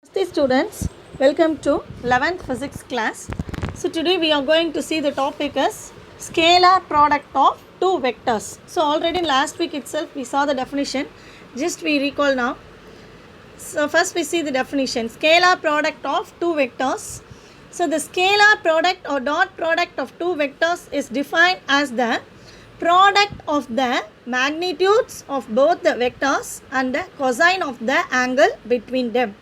Namaste students, welcome to 11th physics class. So today we are going to see the topic as scalar product of two vectors. So already last week itself we saw the definition, just we recall now. So first we see the definition, scalar product of two vectors. So the scalar product or dot product of two vectors is defined as the product of the magnitudes of both the vectors and the cosine of the angle between them.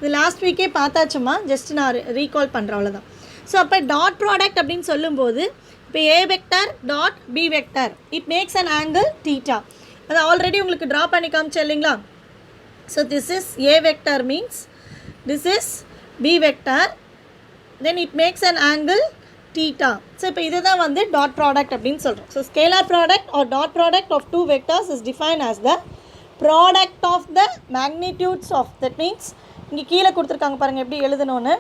இது last வீக்கே பார்த்தாச்சுமா, just நான் recall பண்ணுறேன் அவ்வளோதான். So அப்போ dot product அப்படின்னு சொல்லும்போது இப்போ A vector dot B vector it makes an angle theta. அது ஆல்ரெடி உங்களுக்கு ட்ரா பண்ணி காமிச்சேன் இல்லைங்களா? So this is A vector means this is B vector, then it makes an angle theta. So இப்போ இதை தான் வந்து டாட் ப்ராடக்ட் அப்படின்னு சொல்கிறோம். So scalar product or dot product of two vectors is define as the product of the magnitudes of that means இங்கே கீழே கொடுத்துருக்காங்க பாருங்கள் எப்படி எழுதணும்னு.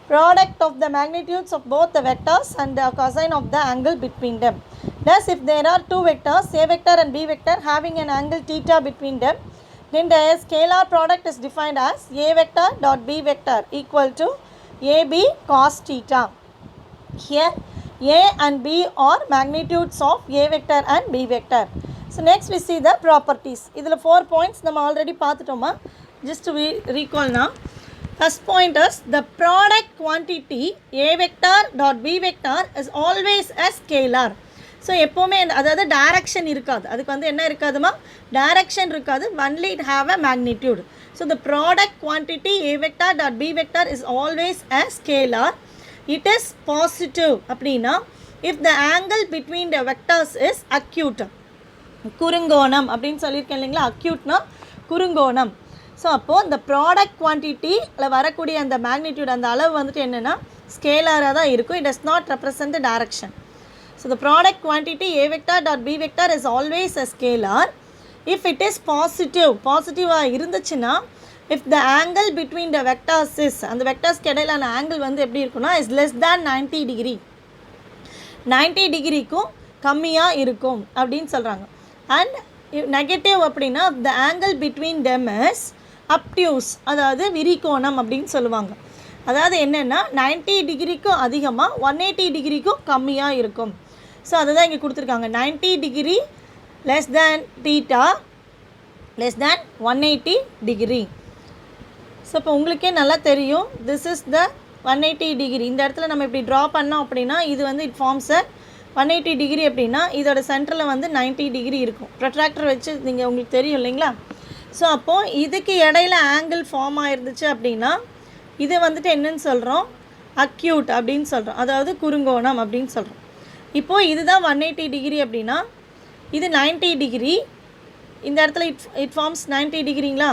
Product of the magnitudes of both the vectors and the cosine of the angle between them. Thus if there are two vectors a vector and b vector having an angle theta between them, then the scalar product is defined as a vector dot b vector equal to ab cos theta. Here a and b are magnitudes of a vector and b vector. So next we see the properties. இதில் 4 points நம்ம already பார்த்துட்டோமா, just to recall now. First point is the product quantity a vector dot b vector is always a scalar. So எப்போவுமே அதாவது direction இருக்காது, அதுக்கு வந்து என்ன இருக்காதுமா, direction இருக்காது, only it have a magnitude. So the product quantity a vector dot b vector is always a scalar. It is positive அப்படின்னா if the angle between the vectors is acute. குறுங்கோணம் அப்படின்னு சொல்லியிருக்கேன் இல்லைங்களா, அக்யூட்னா குறுங்கோணம். So அப்போது இந்த product குவான்டிட்டியில் வரக்கூடிய அந்த magnitude அந்த அளவு வந்துட்டு என்னென்னா ஸ்கேலாராக தான் இருக்கும். It does not represent the direction. So the product quantity A vector dot B vector is always a scalar if it is பாசிட்டிவாக இருந்துச்சுன்னா if the angle between the vectors is அந்த வெக்டர்ஸ்க்கு இடையிலான ஆங்கிள் வந்து எப்படி இருக்குன்னா இஸ் லெஸ் தேன் 90 டிகிரி, 90 டிகிரிக்கும் கம்மியாக இருக்கும் அப்படின்னு சொல்கிறாங்க. அண்ட் நெகட்டிவ் அப்படின்னா the angle between them is obtuse, அதாவது விரிகோணம் அப்படின்னு சொல்லுவாங்க. அதாவது என்னென்னா 90 டிகிரிக்கும் அதிகமாக 180 டிகிரிக்கும் கம்மியாக இருக்கும். ஸோ அதுதான் இங்கே கொடுத்துருக்காங்க, 90 degree less than theta less than 180 degree. So இப்போ உங்களுக்கே நல்லா தெரியும் திஸ் இஸ் த 180 டிகிரி. இந்த இடத்துல நம்ம இப்படி ட்ரா பண்ணோம் அப்படின்னா இது வந்து இட் ஃபார்ம்ஸ் அ 180 டிகிரி அப்படின்னா இதோட சென்டரில் வந்து 90 டிகிரி இருக்கும். ப்ரொட்ராக்டர் வச்சு நீங்கள் உங்களுக்கு தெரியும் இல்லைங்களா? ஸோ அப்போது இதுக்கு இடையில ஆங்கிள் ஃபார்ம் ஆகிருந்துச்சு அப்படின்னா இது வந்துட்டு என்னன்னு சொல்கிறோம், அக்யூட் அப்படின்னு சொல்கிறோம், அதாவது குறுங்கோணம் அப்படின்னு சொல்கிறோம். இப்போது இதுதான் 180 டிகிரி அப்படின்னா இது 90 டிகிரி, இந்த இடத்துல இட் ஃபார்ம்ஸ் 90 டிகிரிங்களா.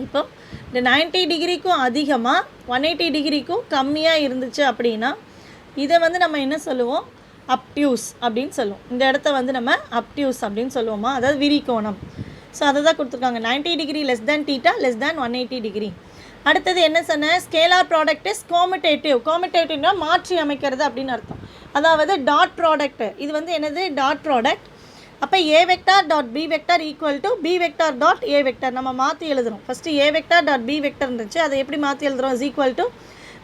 இப்போ இந்த 90 டிகிரிக்கும் அதிகமாக 180 டிகிரிக்கும் கம்மியாக இருந்துச்சு அப்படின்னா இதை வந்து நம்ம என்ன சொல்லுவோம், அப்டியூஸ் அப்படின்னு சொல்லுவோம். இந்த இடத்த வந்து நம்ம அப்டியூஸ் அப்படின்னு சொல்லுவோமா, அதாவது விரிகோணம். ஸோ அதை தான் கொடுத்துருக்காங்க, 90 degree less than theta less than 180 degree. அடுத்தது என்ன சொன்னேன், ஸ்கேலார் ப்ராடக்ட் இஸ் கோமிட்டேட்டிவ். கோமிட்டேட்டிவ்னா மாற்றி அமைக்கிறது அப்படின்னு அர்த்தம். அதாவது டாட் ப்ராடக்ட் இது வந்து என்னது, டாட் ப்ராடக்ட். அப்போ ஏ vector dot B vector equal to B vector dot A vector நம்ம மாற்றி எழுதுகிறோம். First A vector dot B vector இருந்துச்சு, அதை எப்படி மாற்றி எழுதுகிறோம், is equal to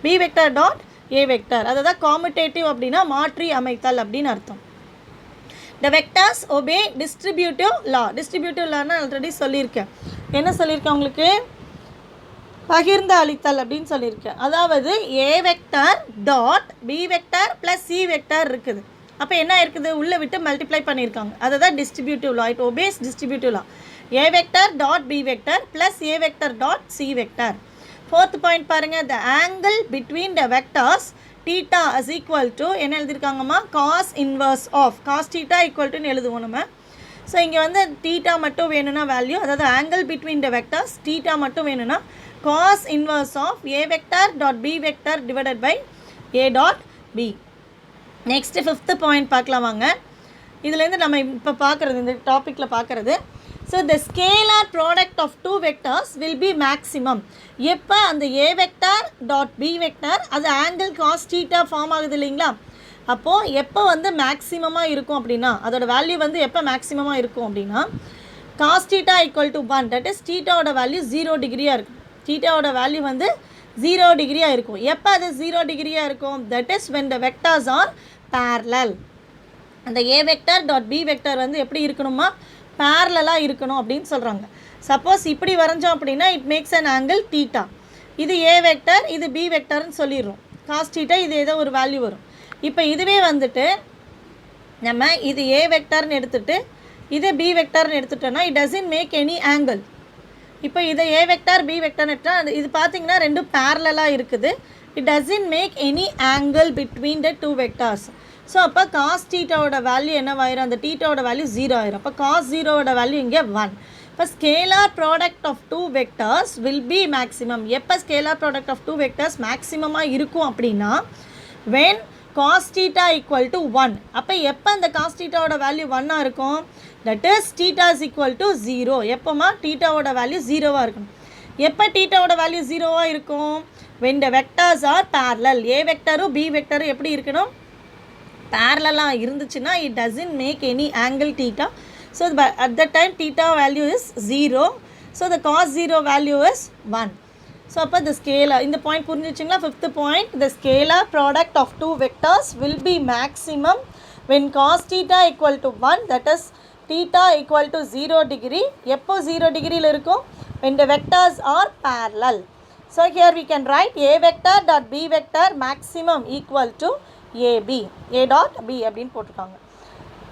B vector dot A vector. அதுதான் காமிட்டேட்டிவ் அப்படின்னா மாற்றி அமைத்தல் அப்படின்னு அர்த்தம். The vectors obey distributive law. Distributive லான்னு ஆல்ரெடி சொல்லியிருக்கேன். என்ன சொல்லியிருக்கேன் உங்களுக்கு, பகிர்ந்து அளித்தல் அப்படின்னு சொல்லியிருக்கேன். அதாவது A vector dot B vector plus C vector இருக்குது. அப்போ என்ன இருக்குது, உள்ளே விட்டு மல்டிப்ளை பண்ணியிருக்காங்க, அதை தான் distributive law. It obeys distributive law. A vector dot B vector plus A vector dot C vector. Fourth point பாருங்கள், the angle between the vectors theta is equal to என்ன எழுதியிருக்காங்கம்மா, cos inverse of cos theta equal டுன்னு எழுதுவோம் நம்ம. So இங்கே வந்து theta மட்டும் வேணும்னா வேல்யூ, அதாவது angle between the vectors theta மட்டும் வேணும்னா cos inverse of A vector dot B vector divided by A dot B. Next fifth point பார்க்கலாம் வாங்க. இதுலேருந்து நம்ம இப்போ பார்க்குறது இந்த டாப்பிக்கில் பார்க்குறது, so the scalar product of two vectors will be maximum. எப்போ அந்த A vector dot B vector அது ஆங்கிள் காஸ் தீட்டா ஃபார்ம் ஆகுது இல்லைங்களா, அப்போது எப்போ வந்து மேக்ஸிமமாக இருக்கும் அப்படின்னா அதோட வேல்யூ வந்து எப்போ மேக்ஸிமமாக இருக்கும் அப்படின்னா cos theta equal to 1, that is theta ஓட வேல்யூ 0 டிகிரியாக இருக்குது. தீட்டாவோட வேல்யூ வந்து 0 டிகிரியாக இருக்கும். எப்போ அது 0 டிகிரியாக இருக்கும்? That is when the vectors are parallel. அந்த A vector dot B vector வந்து எப்படி இருக்கணுமா? பேரலாக இருக்கணும் அப்படின்னு சொல்கிறாங்க. சப்போஸ் இப்படி வரைஞ்சோம் அப்படின்னா it makes an angle theta. இது ஏ வெக்டர், இது பி வெக்டர்னு சொல்லிடுறோம். காஸ் தீட்டா இது ஏதோ ஒரு வேல்யூ வரும். இப்போ இதுவே வந்துட்டு நம்ம இது ஏ வெக்டர்னு எடுத்துகிட்டு இது பி வெக்டர்னு எடுத்துட்டோன்னா it doesn't make any angle. இப்போ இதை ஏ வெக்டர் பி வெக்டர்னு எடுத்தால் இது பார்த்திங்கன்னா ரெண்டும் பேரலாக இருக்குது. It doesn't make any angle between the two vectors. So அப்போ காஸ் தீட்டாவோட வேல்யூ என்னவாயிரும்? அந்த தீட்டாவோட வேல்யூ 0 ஆயிரும். அப்போ காஸ் 0வோட வேல்யூ இங்கே 1. இப்போ scalar product of two vectors will be maximum. எப்போ scalar product of two vectors மேக்ஸிமமாக இருக்கும் அப்படின்னா when cos theta equal to 1. அப்போ எப்போ அந்த காஸ் தீட்டாவோட வேல்யூ 1ஆக இருக்கும்? That is theta is equal to 0. எப்போமா தீட்டாவோட வேல்யூ 0வாக இருக்கணும். எப்போ தீட்டாவோட வேல்யூ 0வாக இருக்கும்? when the vectors are parallel. A வெக்டரும் பி வெக்டரும் எப்படி இருக்கணும்? பேரலாக இருந்துச்சுன்னா it doesn't make any angle theta. So at that time theta value is 0. So the cos 0 value is 1. So அப்போ the scalar இந்த point புரிஞ்சிச்சிங்களா? 5th point, the scalar product of two vectors will be maximum when cos theta equal to 1, that is theta equal to 0 degree. எப்போ 0 டிகிரியில் இருக்கும்? when the vectors are parallel. So here we can write a vector dot b vector maximum equal to ab. a dot b அப்படின்னு போட்டுருக்காங்க.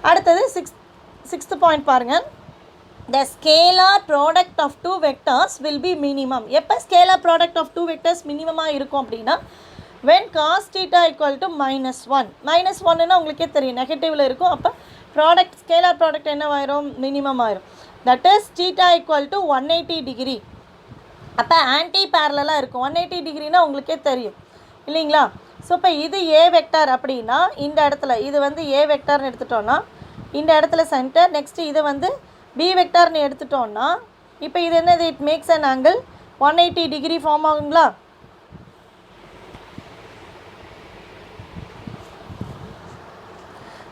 அடுத்தது sixth point பாருங்கள். the scalar product of two vectors will be minimum. எப்போ scalar product of two vectors மினிமமாக இருக்கும் அப்படின்னா when cos theta equal to -1. -1ன்னா உங்களுக்கே தெரியும் நெகட்டிவில் இருக்கும். அப்போ ப்ராடக்ட் ஸ்கேலார் ப்ராடக்ட் என்னவாயிரும்? மினிமம் ஆயிரும். That is theta equal to 180 degree. அப்போ ஆன்டி பேரலாக இருக்கும். 180 டிகிரினா உங்களுக்கே தெரியும் இல்லைங்களா? ஸோ இப்போ இது ஏ வெக்டார் அப்படின்னா இந்த இடத்துல இது வந்து ஏ வெக்டார்னு எடுத்துட்டோன்னா இந்த இடத்துல சென்டர். நெக்ஸ்ட்டு இது வந்து பி வெக்டார்னு எடுத்துட்டோன்னா இப்போ இது என்னது? It makes an angle 180 degree form ஆகுங்களா?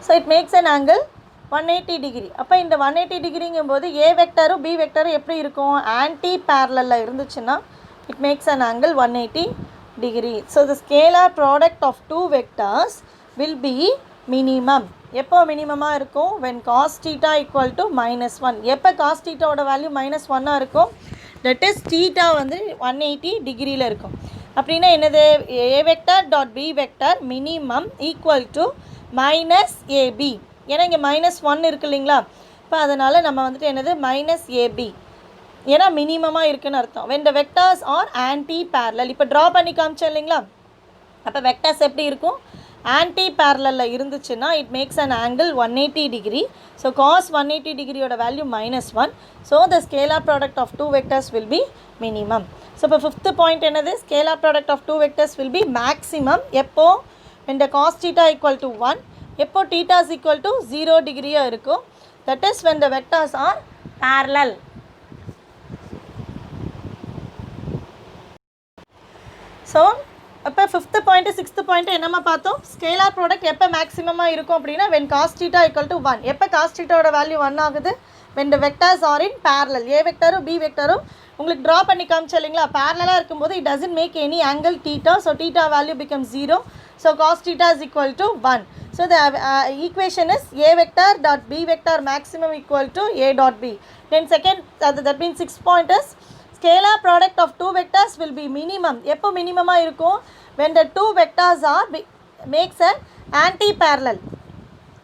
So it makes an angle 180 degree. அப்போ இந்த 180 டிகிரிங்கும் போது ஏ வெக்டரும் பி வெக்டரும் எப்படி இருக்கும்? ஆன்டி பேரலில் இருந்துச்சுன்னா it makes an angle 180 degree. So the scalar product of two vectors will be minimum. எப்போ மினிமமாக இருக்கும்? when cos theta equal to -1. எப்போ காஸ் தீட்டாவோட வேல்யூ -1ஆக இருக்கும்? தட் இஸ் தீட்டா வந்து 180 டிகிரியில் இருக்கும். அப்படின்னா என்னது? A vector dot B vector minimum equal to -ab. ஏன்னா இங்கே -1 இருக்கு இல்லைங்களா? இப்போ அதனால் நம்ம வந்துட்டு என்னது? -ab. ஏன்னா மினிமமாக இருக்குன்னு அர்த்தம். when the vectors are anti parallel. இப்போ ட்ரா பண்ணி காமிச்சோம் இல்லைங்களா? அப்போ வெக்டர்ஸ் எப்படி இருக்கும்? ஆன்டி பேரலில் இருந்துச்சுன்னா it makes an angle 180 degree. So cos 180 டிகிரியோட value -1. So the scalar product of two vectors will be minimum. So இப்போ 5th பாயிண்ட் என்னது? Scalar product of two vectors will be maximum. எப்போ? when the cos theta equal to 1. எப்போ theta is equal to 0 டிகிரியாக இருக்கும்? that is when the vectors are parallel. So அப்போ 5th point 6th point என்னம்மா பார்த்தோம்? Scalar product எப்போ மேக்ஸிமமாக இருக்கும் அப்படின்னா when cos theta equal to 1. எப்போ காஸ் தீட்டாவோட வேல்யூ 1 ஆகுது? when the vectors are in parallel. A வெக்டரும் பி வெக்டரும் உங்களுக்கு ட்ரா பண்ணி காமிச்சோம் இல்லைங்களா? பேரலாக இருக்கும்போது it doesn't make any angle theta. So theta value becomes 0. So cos theta is equal to 1. So the equation is a vector dot b vector maximum equal to a dot b. Then second, that means 6th point is scalar product of two vectors will be minimum. எப்போ மினிமமாக இருக்கும்? when the two vectors are makes an anti-parallel.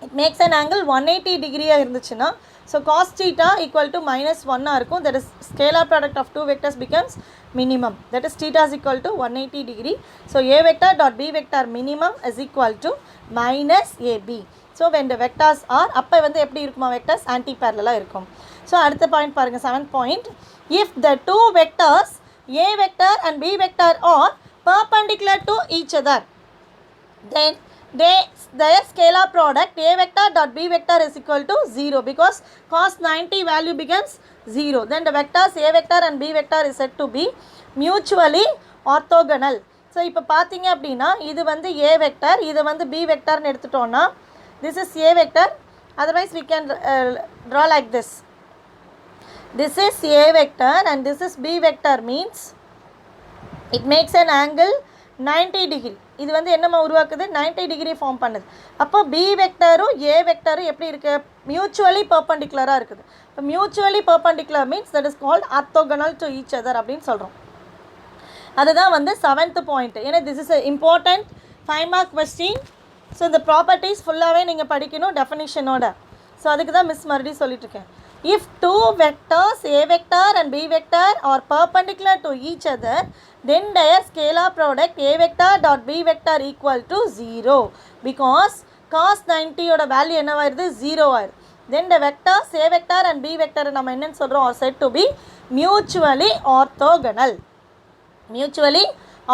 it makes an angle 180 டிகிரியாக இருந்துச்சுன்னா so cos theta equal to -1 இருக்கும். that is scalar product of two vectors becomes minimum. that is theta is equal to 180 degree. so a vector dot b vector minimum is equal to -ab. so when the vectors are அப்போ வந்து எப்படி இருக்குமா? vectors anti-parallel இருக்கும். So அடுத்த point பாருங்கள் 7th point. if the two vectors a vector and b vector are perpendicular to each other then their scalar product a vector dot b vector is equal to 0 because cos 90 value becomes 0. then the vectors a vector and b vector is said to be mutually orthogonal. So இப்போ பார்த்தீங்க அப்படின்னா இது வந்து a vector, இது வந்து b vectorன்னு எடுத்துட்டோன்னா this is a vector, otherwise we can draw like this. This is a vector and this is b vector means it makes an angle 90 degree. இது வந்து என்னமா உருவாக்குது, 90 டிகிரி ஃபார்ம் பண்ணுது. அப்போ பி வெக்டரும் ஏ வெக்டரும் எப்படி இருக்குது, மியூச்சுவலி பர்பண்டிகுலராக இருக்குது. இப்போ mutually perpendicular means that is called orthogonal to each other அப்படின்னு சொல்கிறோம். அதுதான் வந்து 7th பாயிண்ட். ஏன்னா this is important 5 mark question. So இந்த ப்ராப்பர்ட்டிஸ் ஃபுல்லாகவே நீங்கள் படிக்கணும் டெஃபினிஷனோட. ஸோ அதுக்கு தான் மிஸ் மறுபடியும் சொல்லிட்டுருக்கேன். If two vectors A vector and B vector are perpendicular to each other then their scalar product a vector dot b vector equal to 0 because cos 90 ஓட வேல்யூ என்னவாயிருது, 0 ஆயிருது. then the vectors a vector and b vector நம்ம என்னன்னு சொல்கிறோம், are said to be mutually orthogonal. mutually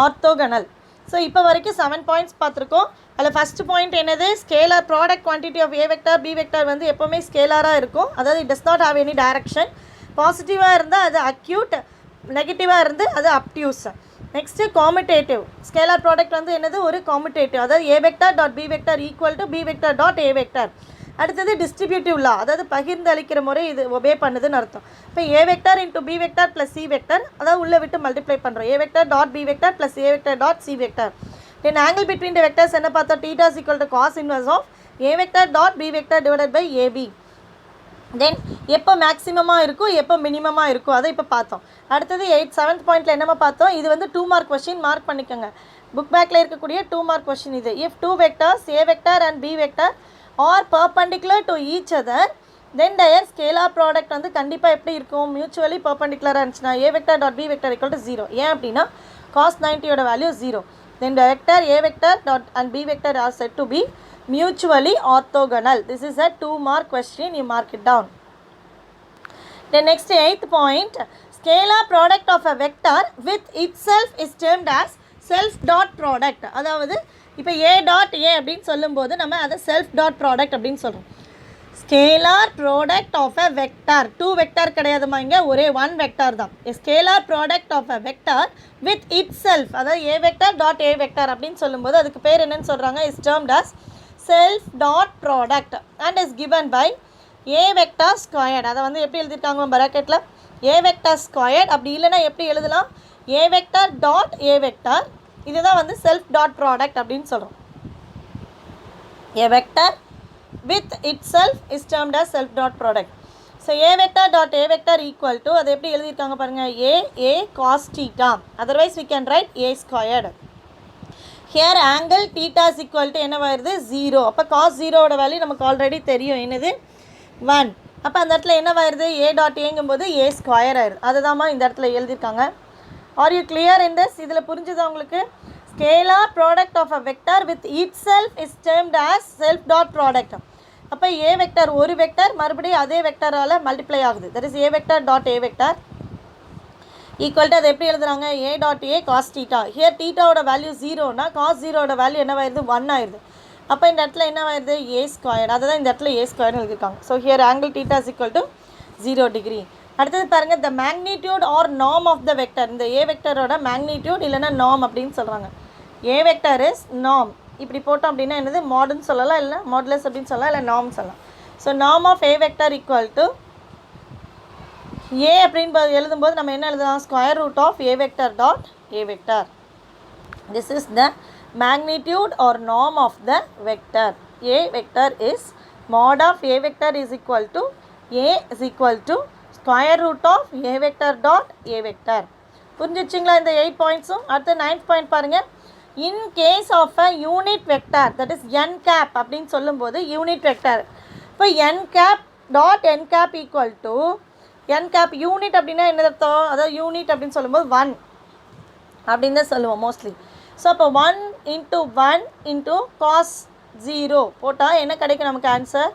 orthogonal. So இப்போ வரைக்கும் 7 points பார்த்துருக்கோம். அதில் first point என்னது, scalar product quantity of A vector B vector வந்து எப்போவுமே ஸ்கேலாராக இருக்கும். அதாவது it does not have any direction. பாசிட்டிவாக இருந்தால் அது அக்யூட், நெகட்டிவாக இருந்து அது obtuse. Next commutative. Scalar product வந்து என்னது, ஒரு காமிட்டேட்டிவ். அதாவது A vector dot B vector equal to B vector dot A vector. அடுத்தது டிஸ்ட்ரிபியூட்டிவ் லா, அதாவது பகிர்ந்து அளிக்கிற முறை இது ஒபே பண்ணுதுன்னு அர்த்தம். இப்போ ஏ vector into B vector plus C vector, அதாவது உள்ளே விட்டு மல்டிப்ளை பண்ணுறோம். A vector dot B vector plus A vector dot C vector. Then angle between the vectors என்ன பார்த்தோம், theta is equal to cos inverse of A vector dot B vector divided by AB. Then எப்போ மேக்ஸிமமாக இருக்கும் எப்போ மினிமமாக இருக்கும் அதை இப்போ பார்த்தோம். அடுத்தது 7th பாயிண்ட்டில் என்னமா பார்த்தோம், இது வந்து 2 மார்க் கொஸ்டின், மார்க் பண்ணிக்கோங்க. புக் பேக்கில் இருக்கக்கூடிய 2 மார்க் கொஸ்டின் இது. If two vectors A vector and B vector are perpendicular to each other then their scalar product வந்து கண்டிப்பாக எப்படி இருக்கும், மியூச்சுவலி பர்பண்டிகுலராக இருந்துச்சுன்னா A vector dot B vector equal to 0. ஏன் அப்படின்னா காஸ் 90 ஓட value 0. Then the vector A vector dot and B vector are set to be mutually orthogonal. This is a 2 mark question, you mark it down. The next 8th point, scalar product of a vector with itself is termed as self dot product. அதாவது இப்போ a dot a அப்படின்னு சொல்லும்போது நம்ம அதை self dot product அப்படின்னு சொல்கிறோம். scalar product of a vector, 2 vector கிடையாதுமா, இங்கே ஒரே 1 vector தான். scalar product of a vector with itself, அதாவது a vector dot a vector அப்படின்னு சொல்லும்போது அதுக்கு பேர் என்னன்னு சொல்கிறாங்க, is termed as self dot product and is given by a vector squared. அதை வந்து எப்படி எழுதியிருக்காங்க பராக்கெட்டில், a vector squared. அப்படி இல்லைனா எப்படி எழுதலாம், a vector dot a vector. இதுதான் வந்து self dot product அப்படின்னு சொல்கிறோம். a vector with itself is termed as self dot product. so a vector dot a vector equal to, அதை எப்படி எழுதியிருக்காங்க பாருங்கள், a cos theta, otherwise we can write a squared. here angle theta is equal to என்ன வருது, 0. அப்போ cos 0 ஓட value நமக்கு already தெரியும், என்னது 1. அப்போ அந்த இடத்துல என்ன வருது, a டாட் ஏங்கும்போது a ஸ்கொயர் ஆயிடுது. அதுதாம்மா இந்த இடத்துல எழுதியிருக்காங்க. Are you clear in this? இதில் புரிஞ்சுதா உங்களுக்கு? Scalar product of a vector with itself is termed as self dot product. அப்போ ஏ வெக்டார் ஒரு வெக்டார் மறுபடியும் அதே வெக்டாரால் மல்டிப்ளை ஆகுது. That is A vector dot A vector equal to அதை எப்படி எழுதுறாங்க, A dot A cos theta. Here டீட்டாவோட வேல்யூ 0னா காஸ் 0ஓட வேல்யூ என்னவாயிருது, 1 ஆயிடுது. அப்போ இந்த இடத்துல என்னவாயிருது, ஏ ஸ்கொயர். அதை தான் இந்த இடத்துல ஏ ஸ்கொயர்னு எழுதியிருக்காங்க. So here angle theta is equal to 0 degree. அடுத்தது பாருங்கள், the magnitude or norm of the vector. இந்த ஏ வெக்டரோட மேக்னிடியூட் இல்லைனா நார்ம் அப்படின்னு சொல்கிறாங்க. A vector is norm. இப்படி போட்டோம் அப்படின்னா என்னது, மாடுன்னு சொல்லலாம், இல்லை மாடுலஸ் அப்படின்னு சொல்லலாம், இல்லை நார்ம் சொல்லலாம். So norm of A vector equal to A அப்படின்னு எழுதும்போது நம்ம என்ன எழுதலாம், square root of A vector dot A vector. This is the magnitude or norm of the vector. A vector is mod of A vector is equal to A is equal to square root of A vector dot A vector. புரிஞ்சிச்சிங்களா இந்த 8 பாயிண்ட்ஸும்? அடுத்த 9th point பாருங்கள். In case of a unit vector, that is n cap அப்படின்னு சொல்லும்போது unit vector. இப்போ n cap dot n cap equal to n cap unit அப்படின்னா என்ன அர்த்தம், அதாவது யூனிட் அப்படின்னு சொல்லும்போது 1 அப்படின்னு தான் சொல்லுவோம் மோஸ்ட்லி. ஸோ அப்போ 1 into 1 into cos 0 போட்டால் என்ன கிடைக்கும் நமக்கு ஆன்சர்,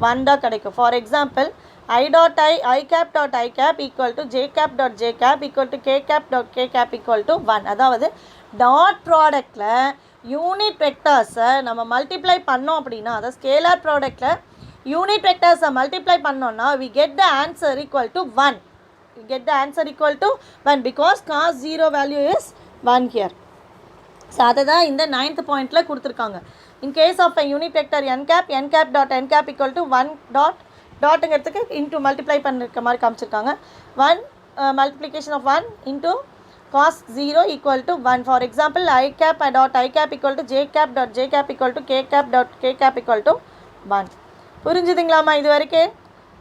1 தான் கிடைக்கும். For example I dot I cap dot I cap equal to J cap dot J cap equal to K cap dot K cap equal to 1. அதாவது dot ப்ராடக்டில் unit வெக்டர்ஸை நம்ம multiply பண்ணோம் அப்படின்னா, அதாவது ஸ்கேலார் ப்ராடக்டில் யூனிட் வெக்டர்ஸை மல்டிப்ளை பண்ணோன்னா we get the answer equal to 1. We get the answer equal to 1 because cos 0 value is 1 here. So அதை தான் இந்த 9th பாயிண்ட்டில் கொடுத்துருக்காங்க. In case of a unit vector n cap dot n cap equal to 1 dot டாட்டுங்கிறதுக்கு into multiply பண்ணிருக்க மாதிரி காமிச்சிருக்காங்க. 1 multiplication of 1 into cos 0 equal to 1. For example, I cap dot I cap equal to j cap dot j cap equal to k cap dot k cap equal to 1. புரிஞ்சுதுங்களாமா இது வரைக்கும்?